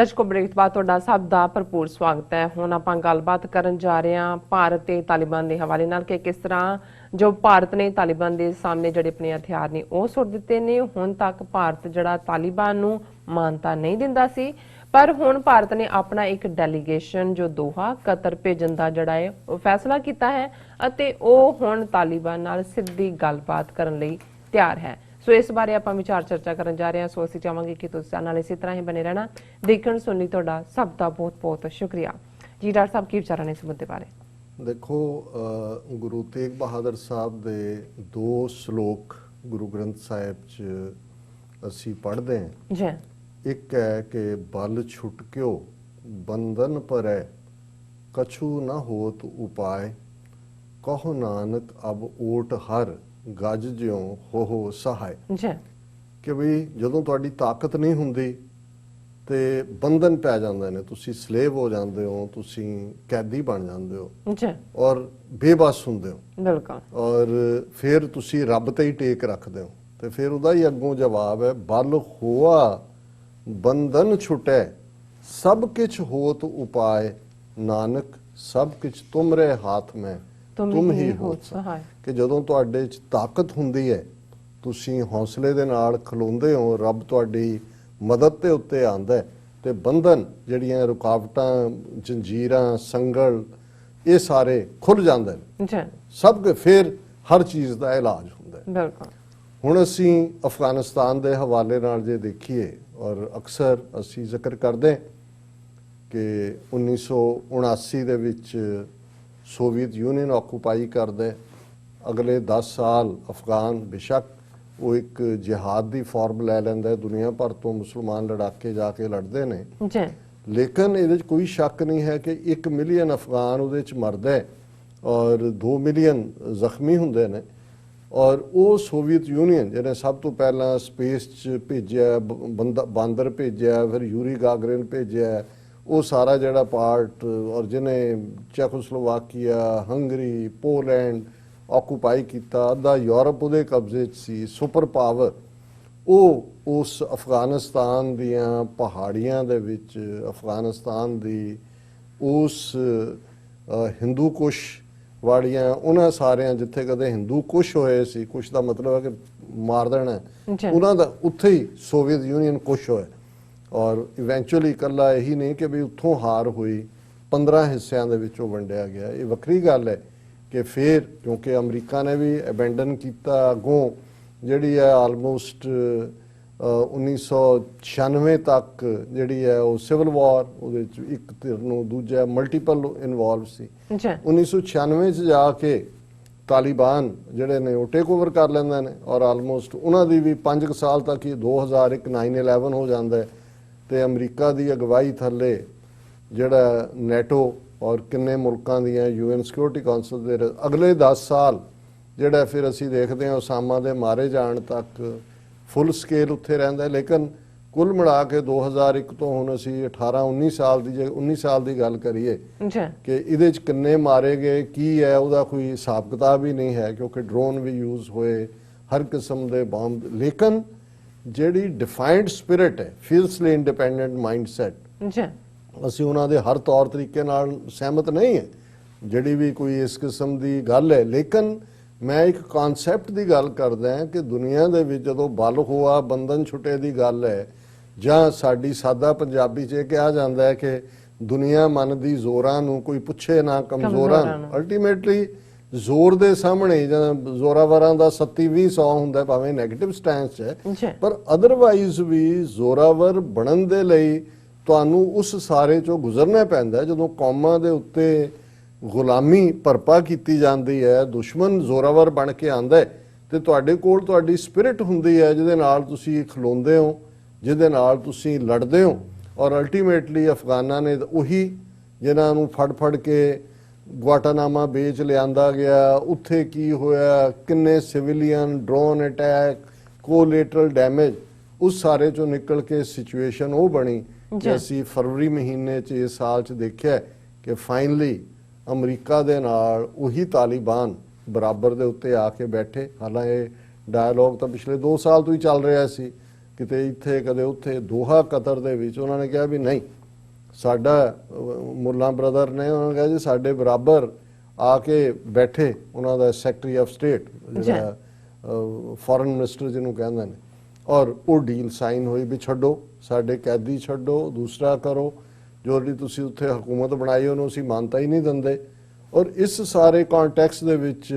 ਦਰਸ਼ਕੋ break ਤੋਂ ਬਾਅਦ ਤੁਹਾਡਾ ਸਭ ਦਾ ਭਰਪੂਰ ਸਵਾਗਤ ਹੈ। ਹੁਣ ਆਪਾਂ ਗੱਲਬਾਤ ਕਰਨ ਜਾ ਰਹੇ ਹਾਂ ਭਾਰਤ ਤੇ ਤਾਲਿਬਾਨ ਦੇ ਹਵਾਲੇ ਨਾਲ ਕਿ ਕਿਸ ਤਰ੍ਹਾਂ ਜੋ ਭਾਰਤ ਨੇ ਤਾਲਿਬਾਨ ਦੇ ਸਾਹਮਣੇ ਜਿਹੜੇ ਆਪਣੇ ਹਥਿਆਰ ਨੇ ਉਹ ਸੁੱਟ ਦਿੱਤੇ ਨੇ। ਹੁਣ ਤੱਕ ਭਾਰਤ ਜਿਹੜਾ ਤਾਲਿਬਾਨ ਨੂੰ ਮਾਨਤਾ ਨਹੀਂ ਦਿੰਦਾ ਸੀ, ਪਰ ਹੁਣ ਭਾਰਤ ਨੇ ਆਪਣਾ ਇੱਕ ਡੈਲੀਗੇਸ਼ਨ ਜੋ ਦੋਹਾ ਕਤਰ ਭੇਜਣ ਦਾ ਜਿਹੜਾ ਹੈ ਉਹ ਫੈਸਲਾ ਕੀਤਾ ਹੈ ਅਤੇ ਉਹ ਹੁਣ ਤਾਲਿਬਾਨ ਨਾਲ ਸਿੱਧੀ ਗੱਲਬਾਤ ਕਰਨ ਲਈ ਤਿਆਰ ਹੈ। सो इस बारे आप विचार चर्चा करन जा रहे हैं। सो असीं चाहांगे कि तुसीं नाल इसी तरह ही बने रहना। देखण सुनने तुहाडा सब दा बहुत बहुत शुक्रिया जी। डॉक्टर साहब की विचार ने इस मुद्दे बारे? देखो, गुरु तेग बहादुर साहब दे दो श्लोक गुरु ग्रंथ साहिब च असीं पढ़दे हैं जी। एक है कि बल छुटक्यो बंधन परै कछु न होत उपाय, कहो नानक अब ओट हर गज ज्यों हो सहाय। कि बई जदों तुहाडी ताकत नहीं हुंदी ते बंधन पै जांदे ने, तुसीं स्लेव हो जांदे हो, तुसीं कैदी बन जांदे हो और बेबस हुंदे हो। बिल्कुल। और फिर तुसीं रब ते ही टेक रखदे हो। ते फिर उहदा ही अग्गों जवाब है, बल होआ बंधन छुटै सब किछ होत उपाय, नानक सब किछ तुमरे हाथ में तुम ही हो सहाय। कि जदों तुहाडे च ताकत हुंदी है, तुसीं हौसले दे नाल खलोंदे हो, रब तुहाडी मदद दे उत्ते आंदा है ते बंधन जिहड़ियां रुकावटां जंजीरां संगल ये सारे खुल जांदे ने। सब के फिर हर चीज़ दा इलाज हुंदा है। बिल्कुल। हुण असीं अफगानिस्तान दे हवाले नाल जे देखीए और अक्सर असीं जिक्र करदे कि 1979 दे विच सोवियत यूनियन ऑकूपाई करदे। अगले 10 साल अफगान बेशक वो एक जिहाद की फॉर्म लै लैंदा, दुनिया भर तो मुसलमान लड़ाके जाके लड़ते हैं, लेकिन ये कोई शक नहीं है कि 1 मिलियन अफगान उहदे च मरदा है और 2 मिलियन जख्मी हुंदे ने। और वो सोवियत यूनियन जिहने सब तो पहला स्पेस च भेजिया, बांदर भेजिया, फिर यूरी गागरिन भेजिया, वो सारा जिहड़ा पार्ट, और जिन्हें चेकोस्लोवाकिया, हंगरी, पोलैंड ऑकूपाई किया, अद्धा यूरोप उहदे कब्जे च सी, सुपर पावर, वो उस अफगानिस्तान दियां पहाड़ियां दे विच, अफगानिस्तान दी उस हिंदू कुश वाड़ियां उन्हां सारियां जिथे कदे हिंदू कुश होए सी, कुश दा मतलब है कि मार देना, उन्हां दा उत्थे ही सोवियत यूनियन कुश होए। और इवेंचुअली कला यही नहीं कि भी उत्थों हार हुई, 15 हिस्सों के विचों वंडिया गया। ये वक्री गल है कि फिर क्योंकि अमरीका ने भी अबैंडन किया अगों जिहड़ी है आलमोस्ट 1996 तक जिहड़ी है वो सिविल वॉर, उहदे च एक धिर नूं दूजा मल्टीपल इनवॉल्व सी। 1996 च जाके तालिबान जिहड़े ने वो टेक ओवर कर लैंदे ने और आलमोस्ट उन्हां दी भी 5 साल तक ही 2001 9/11 हो जाता है। तो अमरीका की अगवाई थले जिहड़ा नैटो और किन्ने मुल्कां दियां UN सिक्योरिटी कौंसल दे अगले 10 साल जिहड़ा फिर असीं देखते हैं ओसामा दे मारे जाण तक फुल स्केल उत्थे रहिंदा। लेकिन कुल मिला के 2001 तो हुण असीं 18-19 साल की, जे 19 साल की गल करिए कि इहदे च किन्ने मारे गए की है उहदा कोई हिसाब किताब ही नहीं है, क्योंकि ड्रोन भी यूज़ होए, हर किस्म के बंब। लेकिन जिहड़ी डिफाइंड स्पिरिट है, फियर्सली इंडिपेंडेंट माइंडसैट, असीं उन्हां दे हर तौर तरीके नाल सहमत नहीं है जिहड़ी भी कोई इस किस्म की गल है। लेकिन मैं एक कॉन्सैप्ट की गल करदा हां कि दुनिया दे विच जदों बल होआ बंधन छुटे की गल है, जां साडी सादा पंजाबी च कहा जाता है कि दुनिया मनदी जोरां नूं कोई पुछे ना कमजोरां नूं। अल्टीमेटली जोर दे सामने जोरावरां दा 70-20 हुंदा, भावें नैगेटिव स्टैंस है, पर अदरवाइज भी जोरावर बनन दे लई तुहानूं उस सारे चों गुजरना पैंदा। जदों कौमां दे उत्ते गुलामी भरपा कीती जांदी है, दुश्मन जोरावर बन के आंदा है, ते तुहाडे कोल तुहाडी स्पिरिट हुंदी है जिहदे नाल तुसीं खलोंदे हो, जिहदे नाल तुसीं लड़दे हो। और अल्टीमेटली अफगानां ने उही जिन्हां नूं फड़ फड़ के ग्वाटानामा बेच लियांदा गया, उत्थे की होया, किन्ने civilian, drone attack, collateral damage, उस सारे चों निकल के सिचुएशन वो बनी कि असीं फरवरी महीने च इस साल च देखिया कि फाइनली अमरीका दे नाल उही तालिबान बराबर दे उत्ते आके बैठे। हालांकि डायलॉग तो पिछले 2 साल तो ही चल रहा सी ਕਿਤੇ ਇੱਥੇ ਕਦੇ ਉੱਥੇ। ਦੋਹਾ ਕਤਰ ਦੇ ਵਿੱਚ ਉਹਨਾਂ ਨੇ ਕਿਹਾ ਵੀ ਨਹੀਂ, ਸਾਡਾ ਮੁੱਲਾ ਬ੍ਰਦਰ ਨੇ ਉਹਨਾਂ ਨੇ ਕਿਹਾ ਜੀ ਸਾਡੇ ਬਰਾਬਰ ਆ ਕੇ ਬੈਠੇ, ਉਹਨਾਂ ਦਾ ਸੈਕਟਰੀ ਆਫ ਸਟੇਟ ਜਿਹੜਾ ਫੋਰਨ ਮਿਨਿਸਟਰ ਜਿਹਨੂੰ ਕਹਿੰਦੇ ਨੇ, ਔਰ ਉਹ ਡੀਲ ਸਾਈਨ ਹੋਈ ਵੀ ਛੱਡੋ ਸਾਡੇ ਕੈਦੀ, ਛੱਡੋ ਦੂਸਰਾ ਕਰੋ, ਜੋ ਜਿਹੜੀ ਤੁਸੀਂ ਉੱਥੇ ਹਕੂਮਤ ਬਣਾਈ ਉਹਨੂੰ ਅਸੀਂ ਮਾਨਤਾ ਹੀ ਨਹੀਂ ਦਿੰਦੇ। ਔਰ ਇਸ ਸਾਰੇ ਕੰਟੈਕਸਟ ਦੇ ਵਿੱਚ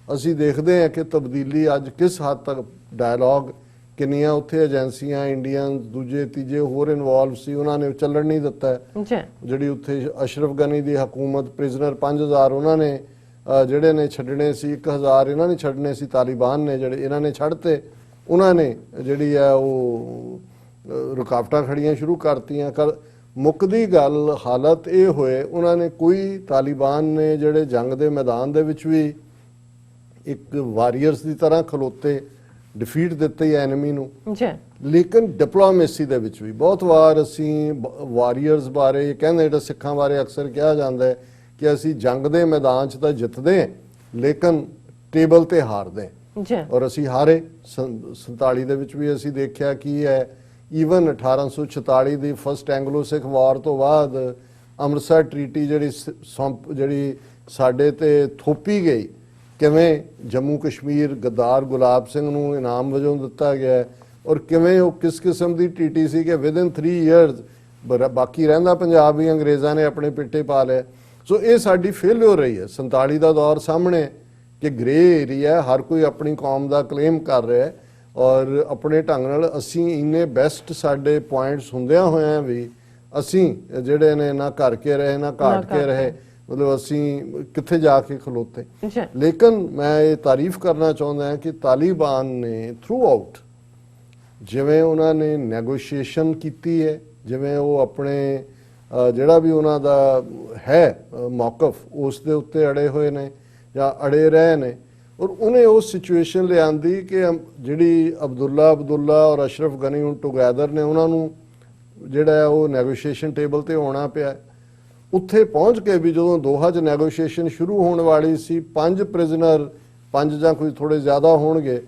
ਅਸੀਂ ਦੇਖਦੇ ਹਾਂ ਕਿ ਤਬਦੀਲੀ ਅੱਜ ਕਿਸ ਹੱਦ ਤੱਕ, ਡਾਇਲੌਗ ਕਿੰਨੀਆਂ ਉੱਥੇ ਏਜੰਸੀਆਂ ਇੰਡੀਅਨ ਦੂਜੇ ਤੀਜੇ ਹੋਰ ਇਨਵੋਲਵ ਸੀ, ਉਹਨਾਂ ਨੇ ਚੱਲਣ ਨਹੀਂ ਦਿੱਤਾ। ਜਿਹੜੀ ਉੱਥੇ ਅਸ਼ਰਫ ਗਨੀ ਦੀ ਹਕੂਮਤ, ਪ੍ਰਿਜ਼ਨਰ 5000 ਉਹਨਾਂ ਨੇ ਜਿਹੜੇ ਨੇ ਛੱਡਣੇ ਸੀ, 1000 ਇਹਨਾਂ ਨੇ ਛੱਡਣੇ ਸੀ, ਤਾਲਿਬਾਨ ਨੇ ਜਿਹੜੇ ਇਹਨਾਂ ਨੇ ਛੱਡਤੇ। ਉਹਨਾਂ ਨੇ ਜਿਹੜੀ ਹੈ ਉਹ ਰੁਕਾਵਟਾਂ ਖੜੀਆਂ ਸ਼ੁਰੂ ਕਰਤੀਆਂ। ਮੁੱਕਦੀ ਗੱਲ ਹਾਲਤ ਇਹ ਹੋਏ, ਉਹਨਾਂ ਨੇ ਕੋਈ ਤਾਲਿਬਾਨ ਨੇ ਜਿਹੜੇ ਜੰਗ ਦੇ ਮੈਦਾਨ ਦੇ ਵਿੱਚ ਵੀ ਇੱਕ ਵਾਰੀਅਰਸ ਦੀ ਤਰ੍ਹਾਂ ਖਲੋਤੇ, ਡਿਫੀਟ ਦਿੱਤੀ ਐਨਮੀ ਨੂੰ। ਲੇਕਿਨ ਡਿਪਲੋਮੇਸੀ ਦੇ ਵਿੱਚ ਵੀ ਬਹੁਤ ਵਾਰ ਅਸੀਂ ਵਾਰੀਅਰਸ ਬਾਰੇ ਕਹਿੰਦੇ, ਜਿਹੜਾ ਸਿੱਖਾਂ ਬਾਰੇ ਅਕਸਰ ਕਿਹਾ ਜਾਂਦਾ ਹੈ ਕਿ ਅਸੀਂ ਜੰਗ ਦੇ ਮੈਦਾਨ 'ਚ ਤਾਂ ਜਿੱਤਦੇ ਹਾਂ ਲੇਕਿਨ ਟੇਬਲ ਤੇ ਹਾਰਦੇ ਹਾਂ, ਔਰ ਅਸੀਂ ਹਾਰੇ। 47 ਦੇ ਵਿੱਚ ਵੀ ਅਸੀਂ ਦੇਖਿਆ ਕੀ ਹੈ, ਈਵਨ 1846 ਦੀ ਫਸਟ ਐਂਗਲੋ ਸਿੱਖ ਵਾਰ ਤੋਂ ਬਾਅਦ ਅੰਮ੍ਰਿਤਸਰ ਟ੍ਰੀਟੀ ਜਿਹੜੀ ਸਾਡੇ ਤੇ ਥੋਪੀ ਗਈ, ਕਿਵੇਂ ਜੰਮੂ ਕਸ਼ਮੀਰ ਗੱਦਾਰ ਗੁਲਾਬ ਸਿੰਘ ਨੂੰ ਇਨਾਮ ਵਜੋਂ ਦਿੱਤਾ ਗਿਆ, ਔਰ ਕਿਵੇਂ ਉਹ ਕਿਸ ਕਿਸਮ ਦੀ ਟ੍ਰੀਟੀ ਸੀ ਕਿ ਵਿਦਿਨ 3 ਇਅਰਸ ਬਾਕੀ ਰਹਿੰਦਾ ਪੰਜਾਬ ਵੀ ਅੰਗਰੇਜ਼ਾਂ ਨੇ ਆਪਣੇ ਪਿੱਟੇ ਪਾ ਲਿਆ। ਸੋ ਇਹ ਸਾਡੀ ਫੇਲਿਅਰ ਰਹੀ ਹੈ। 47 ਦਾ ਦੌਰ ਸਾਹਮਣੇ ਕਿ ਗ੍ਰੇ ਏਰੀਆ, ਹਰ ਕੋਈ ਆਪਣੀ ਕੌਮ ਦਾ ਕਲੇਮ ਕਰ ਰਿਹਾ ਹੈ, ਔਰ ਆਪਣੇ ਢੰਗ ਨਾਲ ਅਸੀਂ ਇੰਨੇ ਬੈਸਟ ਸਾਡੇ ਪੁਆਇੰਟਸ ਹੁੰਦਿਆਂ ਹੋਇਆਂ ਵੀ ਅਸੀਂ ਜਿਹੜੇ ਨੇ ਨਾ ਘਰ ਕੇ ਰਹੇ ਨਾ ਘਾਟ ਕੇ ਰਹੇ, ਮਤਲਬ ਅਸੀਂ ਕਿੱਥੇ ਜਾ ਕੇ ਖਲੋਤੇ। ਲੇਕਿਨ ਮੈਂ ਇਹ ਤਾਰੀਫ ਕਰਨਾ ਚਾਹੁੰਦਾ ਹਾਂ ਕਿ ਤਾਲਿਬਾਨ ਨੇ ਥਰੂ ਆਊਟ ਜਿਵੇਂ ਉਹਨਾਂ ਨੇ ਨੈਗੋਸ਼ੀਏਸ਼ਨ ਕੀਤੀ ਹੈ, ਜਿਵੇਂ ਉਹ ਆਪਣੇ ਜਿਹੜਾ ਵੀ ਉਹਨਾਂ ਦਾ ਹੈ ਮੌਕਫ ਉਸ ਦੇ ਉੱਤੇ ਅੜੇ ਹੋਏ ਨੇ ਜਾਂ ਅੜੇ ਰਹੇ ਨੇ, ਔਰ ਉਹਨੇ ਉਹ ਸਿਚੁਏਸ਼ਨ ਲਿਆਂਦੀ ਕਿ ਜਿਹੜੀ ਅਬਦੁੱਲਾ ਔਰ ਅਸ਼ਰਫ ਗਨੀ ਹੁਣ ਟੁਗੈਦਰ ਨੇ, ਉਹਨਾਂ ਨੂੰ ਜਿਹੜਾ ਉਹ ਨੈਗੋਸ਼ੀਏਸ਼ਨ ਟੇਬਲ ਤੇ ਆਉਣਾ ਪਿਆ। ਉੱਥੇ ਪਹੁੰਚ ਕੇ ਵੀ ਜਦੋਂ ਦੋਹਾ 'ਚ ਨੈਗੋਸ਼ੀਏਸ਼ਨ ਸ਼ੁਰੂ ਹੋਣ ਵਾਲੀ ਸੀ, 5 ਪ੍ਰਿਜ਼ਨਰ, 5 ਜਾਂ ਕੋਈ ਥੋੜੇ ਜ਼ਿਆਦਾ ਹੋਣਗੇ,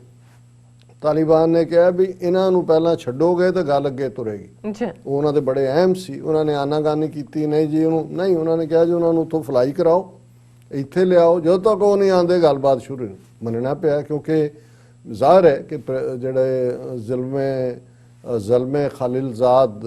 ਤਾਲਿਬਾਨ ਨੇ ਕਿਹਾ ਵੀ ਇਹਨਾਂ ਨੂੰ ਪਹਿਲਾਂ ਛੱਡੋਗੇ ਤਾਂ ਗੱਲ ਅੱਗੇ ਤੁਰੇਗੀ। ਉਹ ਉਹਨਾਂ ਦੇ ਬੜੇ ਅਹਿਮ ਸੀ, ਉਹਨਾਂ ਨੇ ਆਨਾਕਾਨੀ ਕੀਤੀ, ਨਹੀਂ ਜੀ ਉਹਨੂੰ ਨਹੀਂ, ਉਹਨਾਂ ਨੇ ਕਿਹਾ ਜੀ ਉਹਨਾਂ ਨੂੰ ਉੱਥੋਂ ਫਲਾਈ ਕਰਾਓ, ਇੱਥੇ ਲਿਆਓ, ਜਦੋਂ ਤੱਕ ਉਹ ਨਹੀਂ ਆਉਂਦੇ ਗੱਲਬਾਤ ਸ਼ੁਰੂ ਨਹੀਂ। ਮੰਨਣਾ ਪਿਆ ਕਿਉਂਕਿ ਜ਼ਾਹਰ ਹੈ ਕਿ ਜਿਹੜੇ ਜ਼ਲਮੇ ਖਾਲਿਲਜ਼ਾਦ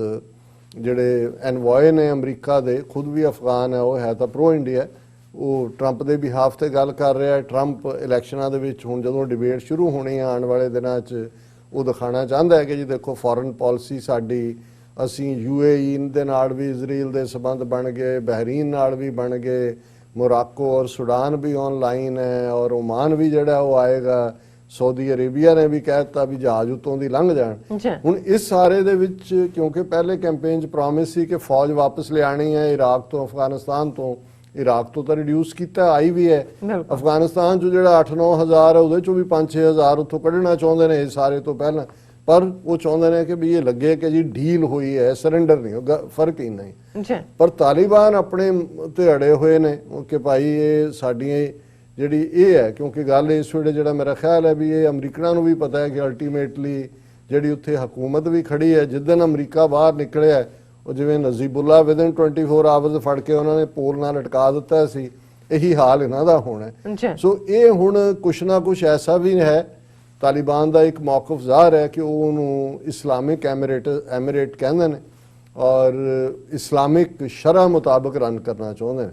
ਜਿਹੜੇ ਐਨਵੋਏ ਨੇ ਅਮਰੀਕਾ ਦੇ, ਖੁਦ ਵੀ ਅਫਗਾਨ ਹੈ, ਉਹ ਹੈ ਤਾਂ ਪ੍ਰੋ ਇੰਡੀਆ, ਉਹ ਟਰੰਪ ਦੇ ਬਿਹਾਫ ਤੇ ਗੱਲ ਕਰ ਰਿਹਾ। ਟਰੰਪ ਇਲੈਕਸ਼ਨਾਂ ਦੇ ਵਿੱਚ ਹੁਣ ਜਦੋਂ ਡਿਬੇਟ ਸ਼ੁਰੂ ਹੋਣੀ ਆਉਣ ਵਾਲੇ ਦਿਨਾਂ 'ਚ, ਉਹ ਦਿਖਾਣਾ ਚਾਹੁੰਦਾ ਹੈ ਕਿ ਜੀ ਦੇਖੋ ਫੋਰਨ ਪਾਲਿਸੀ ਸਾਡੀ, ਅਸੀਂ UAE ਦੇ ਨਾਲ ਵੀ ਇਜ਼ਰਾਈਲ ਦੇ ਸਬੰਧ ਬਣ ਗਏ, ਬਹਿਰੀਨ ਨਾਲ ਵੀ ਬਣ ਗਏ, ਮੋਰਾਕੋ ਔਰ ਸੁਡਾਨ ਵੀ ਆਨਲਾਈਨ ਹੈ, ਔਰ ਓਮਾਨ ਵੀ ਜਿਹੜਾ ਉਹ ਆਏਗਾ, ਸਾਊਦੀ ਅਰੇਬੀਆ ਨੇ ਵੀ ਕਹਿ ਦਿੱਤਾ ਵੀ ਜਹਾਜ਼ ਉੱਤੋਂ ਦੀ ਲੰਘ ਜਾਣ। ਹੁਣ ਇਸ ਸਾਰੇ ਦੇ ਵਿੱਚ ਕਿਉਂਕਿ ਪਹਿਲੇ ਕੈਂਪੇਨ 'ਚ ਪ੍ਰੋਮਿਸ ਸੀ ਕਿ ਫੌਜ ਵਾਪਸ ਲਿਆਣੀ ਹੈ ਇਰਾਕ ਤੋਂ, ਅਫਗਾਨਿਸਤਾਨ ਤੋਂ। ਇਰਾਕ ਤੋਂ ਤਾਂ ਰਿਡਿਊਸ ਕੀਤਾ, ਆਈ ਵੀ ਹੈ। ਅਫਗਾਨਿਸਤਾਨ 'ਚੋਂ ਜਿਹੜਾ 8-9 ਹਜ਼ਾਰ ਹੈ ਉਹਦੇ 'ਚੋਂ ਵੀ 5-6 ਹਜ਼ਾਰ ਉੱਥੋਂ ਕੱਢਣਾ ਚਾਹੁੰਦੇ ਨੇ ਇਹ ਸਾਰੇ ਤੋਂ ਪਹਿਲਾਂ, ਪਰ ਉਹ ਚਾਹੁੰਦੇ ਨੇ ਕਿ ਵੀ ਇਹ ਲੱਗੇ ਕਿ ਜੀ ਡੀਲ ਹੋਈ ਹੈ, ਸਰੈਂਡਰ ਨਹੀਂ ਹੋਗਾ, ਫਰਕ ਹੀ ਨਹੀਂ। ਪਰ ਤਾਲਿਬਾਨ ਆਪਣੇ ਤੇ ਅੜੇ ਹੋਏ ਨੇ ਕਿ ਭਾਈ ਇਹ ਸਾਡੀਆਂ ਜਿਹੜੀ ਇਹ ਹੈ, ਕਿਉਂਕਿ ਗੱਲ ਇਸ ਵੇਲੇ ਜਿਹੜਾ ਮੇਰਾ ਖਿਆਲ ਹੈ ਵੀ ਇਹ ਅਮਰੀਕਨਾਂ ਨੂੰ ਵੀ ਪਤਾ ਹੈ ਕਿ ਅਲਟੀਮੇਟਲੀ ਜਿਹੜੀ ਉੱਥੇ ਹਕੂਮਤ ਵੀ ਖੜੀ ਹੈ, ਜਿੱਦਣ ਅਮਰੀਕਾ ਬਾਹਰ ਨਿਕਲਿਆ ਉਹ ਜਿਵੇਂ ਨਜ਼ੀਬੁੱਲਾ ਵਿਦਨ 24 ਆਵਰਸ ਫੜ ਕੇ ਉਹਨਾਂ ਨੇ ਪੋਲ ਨਾਲ ਲਟਕਾ ਦਿੱਤਾ ਸੀ, ਇਹੀ ਹਾਲ ਇਹਨਾਂ ਦਾ ਹੋਣਾ। ਸੋ ਇਹ ਹੁਣ ਕੁਛ ਨਾ ਕੁਛ ਐਸਾ ਵੀ ਹੈ, ਤਾਲਿਬਾਨ ਦਾ ਇੱਕ ਮੌਕਫ ਜ਼ਾਹਰ ਹੈ ਕਿ ਉਹ ਉਹਨੂੰ ਇਸਲਾਮਿਕ ਐਮੀਰੇਟ ਕਹਿੰਦੇ ਨੇ ਔਰ ਇਸਲਾਮਿਕ ਸ਼ਰ੍ਹਾ ਮੁਤਾਬਕ ਰਨ ਕਰਨਾ ਚਾਹੁੰਦੇ ਨੇ।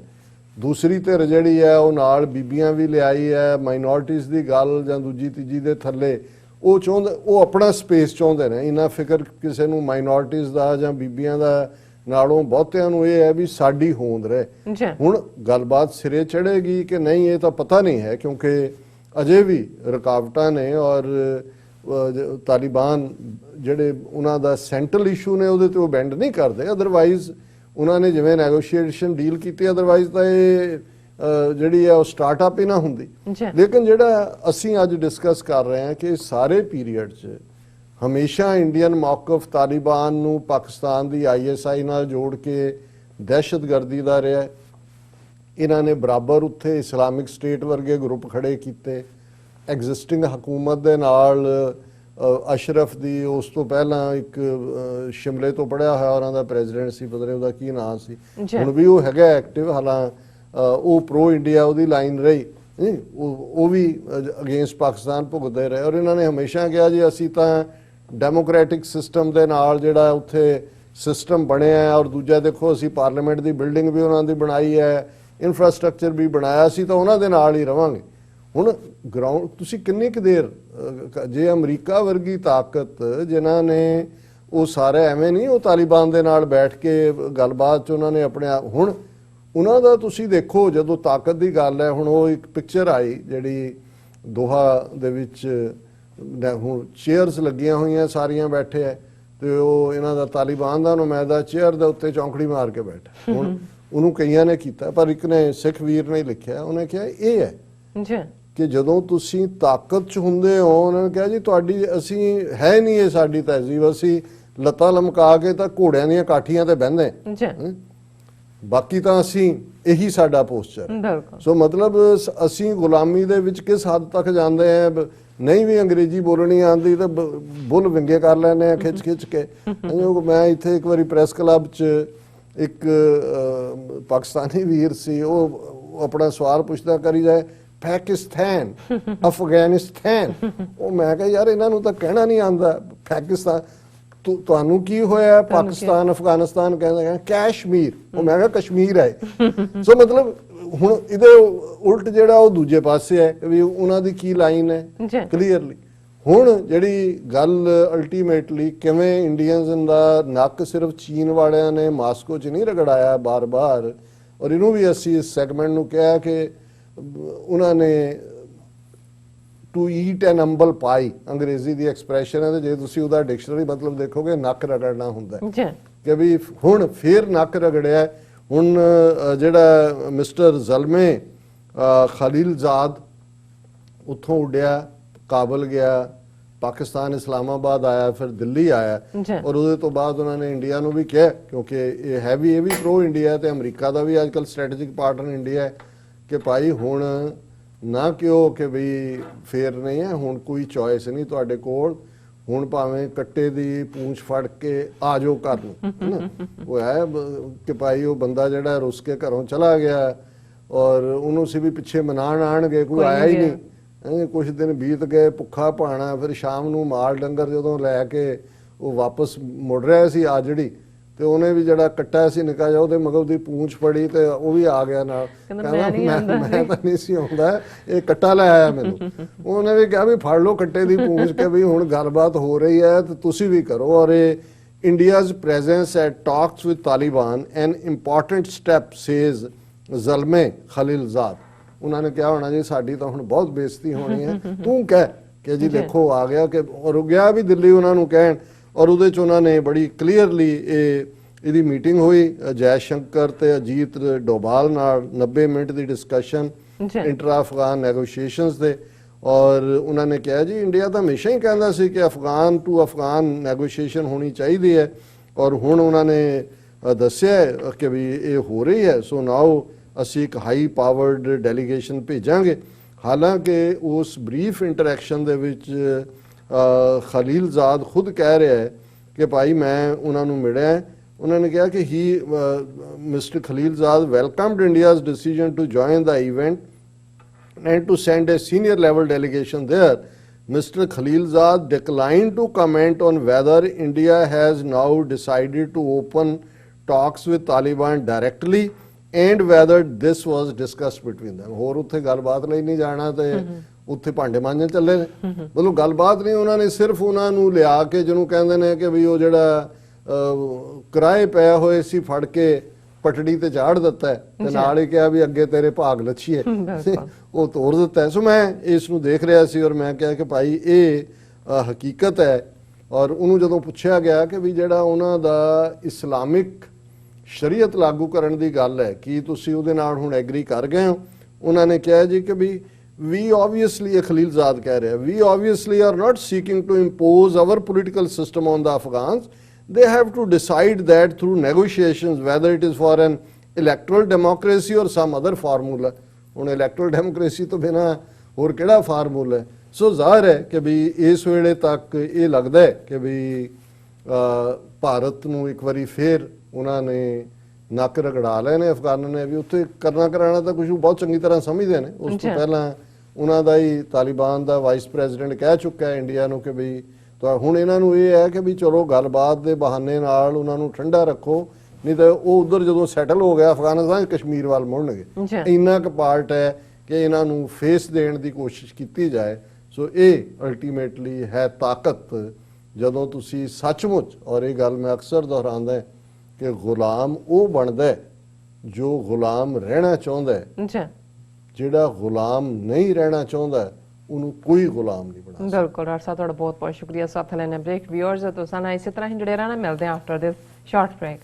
ਦੂਸਰੀ ਧਿਰ ਜਿਹੜੀ ਹੈ ਉਹ ਨਾਲ ਬੀਬੀਆਂ ਵੀ ਲਿਆਈ ਹੈ, ਮਾਈਨੋਰਟੀਜ਼ ਦੀ ਗੱਲ ਜਾਂ ਦੂਜੀ ਤੀਜੀ ਦੇ ਥੱਲੇ ਉਹ ਚਾਹੁੰਦੇ, ਉਹ ਆਪਣਾ ਸਪੇਸ ਚਾਹੁੰਦੇ ਨੇ। ਇੰਨਾ ਫਿਕਰ ਕਿਸੇ ਨੂੰ ਮਾਈਨੋਰਟੀਜ਼ ਦਾ ਜਾਂ ਬੀਬੀਆਂ ਦਾ ਨਾਲੋਂ ਬਹੁਤਿਆਂ ਨੂੰ ਇਹ ਹੈ ਵੀ ਸਾਡੀ ਹੋਂਦ ਰਹੇ। ਹੁਣ ਗੱਲਬਾਤ ਸਿਰੇ ਚੜੇਗੀ ਕਿ ਨਹੀਂ ਇਹ ਤਾਂ ਪਤਾ ਨਹੀਂ ਹੈ, ਕਿਉਂਕਿ ਅਜੇ ਵੀ ਰੁਕਾਵਟਾਂ ਨੇ ਔਰ ਤਾਲਿਬਾਨ ਜਿਹੜੇ ਉਹਨਾਂ ਦਾ ਸੈਂਟਰਲ ਇਸ਼ੂ ਨੇ ਉਹਦੇ ਤੇ ਉਹ ਬੈਂਡ ਨਹੀਂ ਕਰਦੇ। ਅਦਰਵਾਈਜ਼ ਉਹਨਾਂ ਨੇ ਜਿਵੇਂ ਨੈਗੋਸ਼ੀਏਸ਼ਨ ਡੀਲ ਕੀਤੀ, ਅਦਰਵਾਈਜ਼ ਤਾਂ ਇਹ ਜਿਹੜੀ ਹੈ ਉਹ ਸਟਾਰਟਅਪ ਹੀ ਨਾ ਹੁੰਦੀ। ਲੇਕਿਨ ਜਿਹੜਾ ਅਸੀਂ ਅੱਜ ਡਿਸਕਸ ਕਰ ਰਹੇ ਹਾਂ ਕਿ ਸਾਰੇ ਪੀਰੀਅਡ 'ਚ ਹਮੇਸ਼ਾ ਇੰਡੀਅਨ ਮੌਕਫ ਤਾਲਿਬਾਨ ਨੂੰ ਪਾਕਿਸਤਾਨ ਦੀ ISI ਨਾਲ ਜੋੜ ਕੇ ਦਹਿਸ਼ਤਗਰਦੀ ਦਾ ਰਿਹਾ। ਇਹਨਾਂ ਨੇ ਬਰਾਬਰ ਉੱਥੇ ਇਸਲਾਮਿਕ ਸਟੇਟ ਵਰਗੇ ਗਰੁੱਪ ਖੜੇ ਕੀਤੇ, ਐਗਜ਼ਿਸਟਿੰਗ ਹਕੂਮਤ ਦੇ ਨਾਲ ਅਸ਼ਰਫ ਦੀ, ਉਸ ਤੋਂ ਪਹਿਲਾਂ ਇੱਕ ਸ਼ਿਮਲੇ ਤੋਂ ਪੜਿਆ ਹੋਇਆ ਉਹਨਾਂ ਦਾ ਪ੍ਰੈਜ਼ੀਡੈਂਟ ਸੀ, ਪਤਾ ਨਹੀਂ ਉਹਦਾ ਕੀ ਨਾਮ ਸੀ, ਹੁਣ ਵੀ ਉਹ ਹੈਗਾ ਐਕਟਿਵ, ਹਾਲਾਂ ਉਹ ਪ੍ਰੋ ਇੰਡੀਆ ਉਹਦੀ ਲਾਈਨ ਰਹੀ, ਉਹ ਵੀ ਅਗੇਂਸਟ ਪਾਕਿਸਤਾਨ ਭੁਗਤਦੇ ਰਹੇ। ਔਰ ਇਹਨਾਂ ਨੇ ਹਮੇਸ਼ਾ ਕਿਹਾ ਜੀ ਅਸੀਂ ਤਾਂ ਡੈਮੋਕ੍ਰੈਟਿਕ ਸਿਸਟਮ ਦੇ ਨਾਲ ਜਿਹੜਾ ਉੱਥੇ ਸਿਸਟਮ ਬਣਿਆ ਹੈ, ਔਰ ਦੂਜਾ ਦੇਖੋ ਅਸੀਂ ਪਾਰਲੀਮੈਂਟ ਦੀ ਬਿਲਡਿੰਗ ਵੀ ਉਹਨਾਂ ਦੀ ਬਣਾਈ ਹੈ, ਇਨਫਰਾਸਟ੍ਰਕਚਰ ਵੀ ਬਣਾਇਆ ਸੀ, ਤਾਂ ਉਹਨਾਂ ਦੇ ਨਾਲ ਹੀ ਰਵਾਂਗੇ। ਹੁਣ ਗਰਾਊਂਡ ਤੁਸੀਂ ਕਿੰਨੀ ਕੁ ਦੇਰ, ਜੇ ਅਮਰੀਕਾ ਵਰਗੀ ਤਾਕਤ ਜਿਨ੍ਹਾਂ ਨੇ ਉਹ ਸਾਰੇ ਐਵੇਂ ਨਹੀਂ ਉਹ ਤਾਲਿਬਾਨ ਦੇ ਨਾਲ ਬੈਠ ਕੇ ਗੱਲਬਾਤ 'ਚ ਉਹਨਾਂ ਨੇ ਆਪਣੇ ਹੁਣ ਉਹਨਾਂ ਦਾ ਤੁਸੀਂ ਦੇਖੋ ਜਦੋਂ ਤਾਕਤ ਦੀ ਗੱਲ ਹੈ, ਹੁਣ ਉਹ ਇੱਕ ਪਿਕਚਰ ਆਈ ਜਿਹੜੀ ਦੋਹਾ ਦੇ ਵਿੱਚ ਹੁਣ ਚੇਅਰਸ ਲੱਗੀਆਂ ਹੋਈਆਂ ਸਾਰੀਆਂ ਬੈਠੇ ਹੈ, ਤੇ ਉਹ ਇਹਨਾਂ ਦਾ ਤਾਲਿਬਾਨ ਦਾ ਨੁਮਾਇੰਦਾ ਚੇਅਰ ਦੇ ਉੱਤੇ ਚੌਂਕੜੀ ਮਾਰ ਕੇ ਬੈਠਾ। ਹੁਣ ਉਹਨੂੰ ਕਈਆਂ ਨੇ ਕੀਤਾ, ਪਰ ਇੱਕ ਨੇ ਸਿੱਖ ਵੀਰ ਨੇ ਲਿਖਿਆ, ਉਹਨੇ ਕਿਹਾ ਇਹ ਹੈ ਕਿ ਜਦੋਂ ਤੁਸੀਂ ਤਾਕਤ 'ਚ ਹੁੰਦੇ ਹੋ, ਉਹਨਾਂ ਨੇ ਕਿਹਾ ਜੀ ਤੁਹਾਡੀ ਅਸੀਂ ਹੈ ਨਹੀਂ ਇਹ ਸਾਡੀ ਤਹਿਜ਼ੀਬ, ਅਸੀਂ ਲੱਤਾਂ ਲਮਕਾ ਕੇ ਤਾਂ ਘੋੜਿਆਂ ਦੀਆਂ ਕਾਠੀਆਂ ਤੇ ਬਹਿੰਦੇ, ਬਾਕੀ ਤਾਂ ਅਸੀਂ ਇਹੀ ਸਾਡਾ ਪੋਸਚਰ। ਸੋ ਮਤਲਬ ਅਸੀਂ ਗੁਲਾਮੀ ਦੇ ਵਿੱਚ ਕਿਸ ਹੱਦ ਤੱਕ ਜਾਂਦੇ ਆ, ਨਹੀਂ ਵੀ ਅੰਗਰੇਜ਼ੀ ਬੋਲਣੀ ਆਉਂਦੀ ਤਾਂ ਬੁੱਲ ਵਿੰਗੇ ਕਰ ਲੈਂਦੇ ਆ ਖਿੱਚ ਖਿੱਚ ਕੇ। ਮੈਂ ਇੱਥੇ ਇੱਕ ਵਾਰੀ ਪ੍ਰੈਸ ਕਲੱਬ 'ਚ ਇੱਕ ਪਾਕਿਸਤਾਨੀ ਵੀਰ ਸੀ, ਉਹ ਆਪਣਾ ਸਵਾਲ ਪੁੱਛਦਾ ਕਰੀ ਜਾਏ ਪਾਕਿਸਤਾਨ ਅਫਗਾਨਿਸਤਾਨ, ਉਹ ਮੈਂ ਕਿਹਾ ਯਾਰ ਇਹਨਾਂ ਨੂੰ ਤਾਂ ਕਹਿਣਾ ਨਹੀਂ ਆਉਂਦਾ ਪਾਕਿਸਤਾਨ, ਤੁਹਾਨੂੰ ਕੀ ਹੋਇਆ ਪਾਕਿਸਤਾਨ ਅਫਗਾਨਿਸਤਾਨ ਕਹਿੰਦੇ ਕਸ਼ਮੀਰ, ਉਹ ਮੈਂ ਕਿਹਾ ਕਸ਼ਮੀਰ ਹੈ। ਸੋ ਮਤਲਬ ਹੁਣ ਇਹਦੇ ਉਲਟ ਜਿਹੜਾ ਉਹ ਦੂਜੇ ਪਾਸੇ ਹੈ ਵੀ ਉਹਨਾਂ ਦੀ ਕੀ ਲਾਈਨ ਹੈ ਕਲੀਅਰਲੀ। ਹੁਣ ਜਿਹੜੀ ਗੱਲ ਅਲਟੀਮੇਟਲੀ ਕਿਵੇਂ ਇੰਡੀਅਨਸ ਦਾ ਨੱਕ ਸਿਰਫ ਚੀਨ ਵਾਲਿਆਂ ਨੇ ਮਾਸਕੋ 'ਚ ਨਹੀਂ ਰਗੜਾਇਆ ਬਾਰ-ਬਾਰ, ਔਰ ਇਹਨੂੰ ਵੀ ਅਸੀਂ ਇਸ ਸੈਗਮੈਂਟ ਨੂੰ ਕਿਹਾ ਕਿ ਉਹਨਾਂ ਨੇ to eat N ਅੰਬਲ Bhai, Angrezi the expression ਹੈ, ਤੇ ਜੇ ਤੁਸੀਂ ਉਹਦਾ ਡਿਕਸ਼ਨਰੀ ਮਤਲਬ ਦੇਖੋਗੇ ਨੱਕ ਰਗੜਨਾ ਹੁੰਦਾ ਕਿ ਵੀ ਹੁਣ ਫੇਰ ਨੱਕ ਰਗੜਿਆ। ਹੁਣ ਜਿਹੜਾ ਮਿਸਟਰ ਜ਼ਲਮੇ ਖਲੀਲਜ਼ਾਦ ਉੱਥੋਂ ਉੱਡਿਆ, ਕਾਬਲ ਗਿਆ, ਪਾਕਿਸਤਾਨ ਇਸਲਾਮਾਬਾਦ ਆਇਆ, ਫਿਰ ਦਿੱਲੀ ਆਇਆ, ਔਰ ਉਹਦੇ ਤੋਂ ਬਾਅਦ ਉਹਨਾਂ ਨੇ ਇੰਡੀਆ ਨੂੰ ਵੀ ਕਿਹਾ, ਕਿਉਂਕਿ ਇਹ ਹੈ ਵੀ ਇਹ ਵੀ ਪ੍ਰੋ ਇੰਡੀਆ ਤੇ ਅਮਰੀਕਾ ਦਾ ਵੀ ਅੱਜ ਕੱਲ੍ਹ ਸਟ੍ਰੈਟੇਜਿਕ ਪਾਰਟਨਰ ਇੰਡੀਆ ਹੈ, ਕਿ ਭਾਈ ਹੁਣ ਨਾ ਕਿਉਂ ਕਿ ਵੀ ਫੇਰ ਨਹੀਂ ਹੈ, ਹੁਣ ਕੋਈ ਚੋਇਸ ਨਹੀਂ ਤੁਹਾਡੇ ਕੋਲ, ਹੁਣ ਭਾਵੇਂ ਕੱਟੇ ਦੀ ਪੂੰਛ ਫੜ ਕੇ ਆ ਜਾਓ ਘਰ ਨੂੰ। ਉਹ ਹੈ ਕਿ ਭਾਈ ਉਹ ਬੰਦਾ ਜਿਹੜਾ ਰੁੱਸ ਕੇ ਘਰੋਂ ਚਲਾ ਗਿਆ, ਔਰ ਉਹਨੂੰ ਸੀ ਵੀ ਪਿੱਛੇ ਮਨਾਣ ਆਣਗੇ, ਕੋਈ ਆਇਆ ਹੀ ਨਹੀਂ। ਕੁਝ ਦਿਨ ਬੀਤ ਗਏ, ਭੁੱਖਾ ਭਾਣਾ, ਫਿਰ ਸ਼ਾਮ ਨੂੰ ਮਾਲ ਡੰਗਰ ਜਦੋਂ ਲੈ ਕੇ ਉਹ ਵਾਪਸ ਮੁੜ ਰਿਹਾ ਸੀ ਆਜੜੀ, ਤੇ ਉਹਨੇ ਵੀ ਜਿਹੜਾ ਕੱਟਾ ਸੀ ਨਿੱਕਾ ਜਿਹਾ, ਉਹਦੇ ਮਗਰ ਦੀ ਪੂੰਛ ਫੜੀ ਤੇ ਉਹ ਵੀ ਆ ਗਿਆ ਨਾਲ, ਕਹਿੰਦਾ ਮੈਂ ਤਾਂ ਨਹੀਂ ਸੀ ਆਉਂਦਾ, ਇਹ ਕੱਟਾ ਲੈ ਆਇਆ ਮੈਨੂੰ। ਉਹਨੇ ਵੀ ਕਿਹਾ ਵੀ ਫੜ ਲਓ ਕੱਟੇ ਦੀ ਪੂੰਛ ਕੇ ਵੀ ਹੁਣ ਗੱਲਬਾਤ ਹੋ ਰਹੀ ਹੈ ਤੇ ਤੁਸੀਂ ਵੀ ਕਰੋ। ਔਰ ਇਹ India's presence at talks with Taliban an important step says Zalmay Khalilzad. ਉਹਨਾਂ ਨੇ ਕਿਹਾ ਹੋਣਾ ਜੀ ਸਾਡੀ ਤਾਂ ਹੁਣ ਬਹੁਤ ਬੇਇੱਜ਼ਤੀ ਹੋਣੀ ਹੈ, ਤੂੰ ਕਹਿ ਕਿ ਜੀ ਦੇਖੋ ਆ ਗਿਆ, ਕਿ ਔਰ ਗਿਆ ਵੀ ਦਿੱਲੀ ਉਹਨਾਂ ਨੂੰ ਕਹਿਣ, ਔਰ ਉਹਦੇ 'ਚ ਉਹਨਾਂ ਨੇ ਬੜੀ ਕਲੀਅਰਲੀ ਇਹਦੀ ਮੀਟਿੰਗ ਹੋਈ ਜੈ ਸ਼ੰਕਰ ਤੇ ਅਜੀਤ ਡੋਭਾਲ ਨਾਲ, 90 ਮਿੰਟ ਦੀ ਡਿਸਕਸ਼ਨ ਇੰਟਰ ਅਫਗਾਨ ਨੈਗੋਸ਼ੀਏਸ਼ਨਸ ਦੇ। ਔਰ ਉਹਨਾਂ ਨੇ ਕਿਹਾ ਜੀ ਇੰਡੀਆ ਤਾਂ ਹਮੇਸ਼ਾ ਹੀ ਕਹਿੰਦਾ ਸੀ ਕਿ ਅਫਗਾਨ ਟੂ ਅਫਗਾਨ ਨੈਗੋਸ਼ੀਏਸ਼ਨ ਹੋਣੀ ਚਾਹੀਦੀ ਹੈ, ਔਰ ਹੁਣ ਉਹਨਾਂ ਨੇ ਦੱਸਿਆ ਕਿ ਵੀ ਇਹ ਹੋ ਰਹੀ ਹੈ। ਸੋ ਨਾਓ ਅਸੀਂ ਇੱਕ ਹਾਈ ਪਾਵਰਡ ਡੈਲੀਗੇਸ਼ਨ ਭੇਜਾਂਗੇ। ਹਾਲਾਂਕਿ ਉਸ ਬਰੀਫ ਇੰਟਰੈਕਸ਼ਨ ਦੇ ਵਿੱਚ ਖਲੀਲਜ਼ਾਦ ਖੁਦ ਕਹਿ ਰਿਹਾ ਹੈ ਕਿ ਭਾਈ ਮੈਂ ਉਹਨਾਂ ਨੂੰ ਮਿਲਿਆ, ਉਹਨਾਂ ਨੇ ਕਿਹਾ ਕਿ he mister Khalilzad welcomed India's decision to join the event and to send a senior level delegation there. Mr. Khalilzad declined to comment on whether India has now decided to open talks with Taliban directly and whether this was discussed between them. ਹੋਰ ਉੱਥੇ ਗੱਲਬਾਤ ਲਈ ਨਹੀਂ ਜਾਣਾ ਤੇ ਉੱਥੇ ਭਾਂਡੇ ਮਾਂਜਣ ਚੱਲੇ ਨੇ, ਮਤਲਬ ਗੱਲਬਾਤ ਨਹੀਂ, ਉਹਨਾਂ ਨੇ ਸਿਰਫ ਉਹਨਾਂ ਨੂੰ ਲਿਆ ਕੇ ਜਿਹਨੂੰ ਕਹਿੰਦੇ ਨੇ ਕਿ ਵੀ ਉਹ ਜਿਹੜਾ ਕਿਰਾਏ ਪਿਆ ਹੋਏ ਸੀ ਫੜ ਕੇ ਪਟੜੀ ਤੇ ਝਾੜ ਦਿੱਤਾ ਤੇ ਨਾਲ ਹੀ ਕਿਹਾ ਵੀ ਅੱਗੇ ਤੇਰੇ ਭਾਗ ਲੱਛੀਏ, ਉਹ ਤੋੜ ਦਿੱਤਾ। ਸੋ ਮੈਂ ਇਸ ਨੂੰ ਦੇਖ ਰਿਹਾ ਸੀ ਔਰ ਮੈਂ ਕਿਹਾ ਕਿ ਭਾਈ ਇਹ ਹਕੀਕਤ ਹੈ। ਔਰ ਉਹਨੂੰ ਜਦੋਂ ਪੁੱਛਿਆ ਗਿਆ ਕਿ ਵੀ ਜਿਹੜਾ ਉਹਨਾਂ ਦਾ ਇਸਲਾਮਿਕ ਸ਼ਰੀਅਤ ਲਾਗੂ ਕਰਨ ਦੀ ਗੱਲ ਹੈ, ਕੀ ਤੁਸੀਂ ਉਹਦੇ ਨਾਲ ਹੁਣ ਐਗਰੀ ਕਰ ਗਏ ਹੋ? ਉਹਨਾਂ ਨੇ ਕਿਹਾ ਜੀ ਕਿ ਵੀ we obviously, Khalilzad ਕਹਿ ਰਿਹਾ, we obviously are not seeking to impose our political system on the Afghans. They have to decide that through negotiations whether it is for an electoral democracy or some other formula. ਹੁਣ electoral democracy ਤੋਂ ਬਿਨਾਂ ਹੋਰ ਕਿਹੜਾ formula ਹੈ? ਸੋ ਜ਼ਾਹਿਰ ਹੈ ਕਿ ਵੀ ਇਸ ਵੇਲੇ ਤੱਕ ਇਹ ਲੱਗਦਾ ਹੈ ਕਿ ਵੀ ਭਾਰਤ ਨੂੰ ਇੱਕ ਵਾਰੀ ਫੇਰ ਉਹਨਾਂ ਨੇ ਨੱਕ ਰਗੜਾ ਲਏ ਨੇ ਅਫਗਾਨਾਂ ਨੇ ਵੀ ਉੱਥੇ ਕਰਨਾ ਕਰਾਣਾ ਤਾਂ ਕੁਝ ਬਹੁਤ ਚੰਗੀ ਤਰ੍ਹਾਂ ਸਮਝਦੇ ਨੇ। ਉਸ ਤੋਂ ਪਹਿਲਾਂ ਉਹਨਾਂ ਦਾ ਹੀ ਤਾਲਿਬਾਨ ਦਾ ਵਾਈਸ ਪ੍ਰੈਜ਼ੀਡੈਂਟ ਕਹਿ ਚੁੱਕਾ ਹੈ ਇੰਡੀਆ ਨੂੰ ਕਿ ਵੀ ਤਾਂ ਹੁਣ ਇਹਨਾਂ ਨੂੰ ਇਹ ਹੈ ਕਿ ਵੀ ਚਲੋ ਗੱਲਬਾਤ ਦੇ ਬਹਾਨੇ ਨਾਲ ਉਹਨਾਂ ਨੂੰ ਠੰਡਾ ਰੱਖੋ, ਨਹੀਂ ਤਾਂ ਉਹ ਉਧਰ ਜਦੋਂ ਸੈਟਲ ਹੋ ਗਿਆ ਅਫਗਾਨਿਸਤਾਨ ਕਸ਼ਮੀਰ ਵੱਲ ਮੁੜਨਗੇ। ਇੰਨਾ ਕੁ ਪਾਰਟ ਹੈ ਕਿ ਇਹਨਾਂ ਨੂੰ ਫੇਸ ਦੇਣ ਦੀ ਕੋਸ਼ਿਸ਼ ਕੀਤੀ ਜਾਏ। ਸੋ ਇਹ ਅਲਟੀਮੇਟਲੀ ਹੈ ਤਾਕਤ, ਜਦੋਂ ਤੁਸੀਂ ਸੱਚਮੁੱਚ, ਔਰ ਇਹ ਗੱਲ ਮੈਂ ਅਕਸਰ ਦੁਹਰਾਉਂਦਾ ਕਿ ਗੁਲਾਮ ਉਹ ਬਣਦਾ ਹੈ ਜੋ ਗੁਲਾਮ ਰਹਿਣਾ ਚਾਹੁੰਦਾ ਹੈ। ਜਿਹੜਾ ਗੁਲਾਮ ਨਹੀਂ ਰਹਿਣਾ ਚਾਹੁੰਦਾ ਉਹਨੂੰ ਕੋਈ ਗੁਲਾਮ ਨਹੀਂ ਬਣਾ ਸਕਦਾ। ਬਿਲਕੁਲ ਡਾਕਟਰ ਸਾਹਿਬ, ਤੁਹਾਡਾ ਬਹੁਤ ਬਹੁਤ ਸ਼ੁਕਰੀਆ ਸਾਥ ਲੈਣ ਬ੍ਰੇਕ। ਵਿਊਅਰਸ ਤੁਸੀਂ ਇਸੇ ਤਰ੍ਹਾਂ ਹੀ ਜੁੜੇ ਰਹਿਣਾ, ਮਿਲਦੇ ਹਾਂ ਆਫਟਰ ਦਿਸ ਸ਼ਾਰਟ ਬ੍ਰੇਕ।